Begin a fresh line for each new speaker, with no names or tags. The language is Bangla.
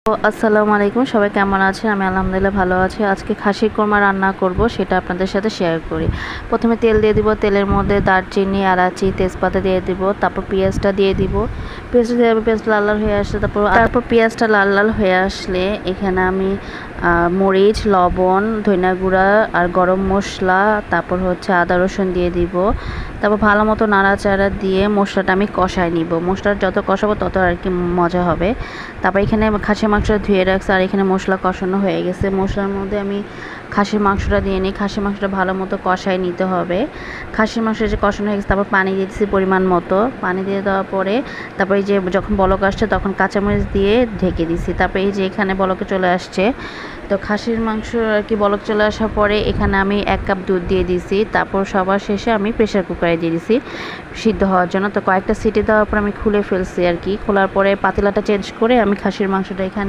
আসসালামু আলাইকুম, সবাই কেমন আছেন? আমি আলহামদুলিল্লাহ ভালো আছি। আজকে খাসির কোরমা রান্না করব, সেটা আপনাদের সাথে শেয়ার করি। প্রথমে তেল দিয়ে দিব, তেলের মধ্যে দারচিনি, এলাচি, তেজপাতা দিয়ে দিব, তারপর পেঁয়াজটা দিয়ে দিব। পেঁয়াজটা দিয়ে পেঁয়াজ লাল লাল হয়ে আসলে তারপর পেঁয়াজটা লাল লাল হয়ে আসলে এখানে আমি মরিচ, লবণ, ধনিয়া গুঁড়া আর গরম মশলা, তারপর হচ্ছে আদা রসুন দিয়ে দিব। তারপর ভালো মতো নাড়াচাড়া দিয়ে মশলাটা আমি কষায় নিব। মশলাটা যত কষাবো তত আর কি মজা হবে। তারপর এখানে খাসির মাংসটা ধুয়ে রাখছি, আর এখানে মশলা কষানো হয়ে গেছে। মশলার মধ্যে আমি খাসির মাংসটা দিয়ে নিই। খাসির মাংসটা ভালো মতো কষায় নিতে হবে। খাসির মাংস যে কষানো হয়ে গেছে, তারপর পানি দিয়ে দিচ্ছি পরিমাণ মতো। পানি দিয়ে দেওয়ার পরে তারপর এই যে যখন বলক আসছে তখন কাঁচামরিচ দিয়ে ঢেকে দিচ্ছি। তারপর এই যে এখানে বলকে চলে আসছে, তো খাসির মাংস আর কি বলক চলে আসার পরে এখানে আমি 1 কাপ দুধ দিয়ে দিছি। তারপর সবার শেষে আমি প্রেশার কুকারে দিয়ে দিছি সিদ্ধ হওয়ার জন্য। তো কয়েকটা সিটি দেওয়ার পর আমি খুলে ফেলছি আর কি। খোলার পরে পাতিলাটা চেঞ্জ করে আমি খাসির মাংসটা এখানে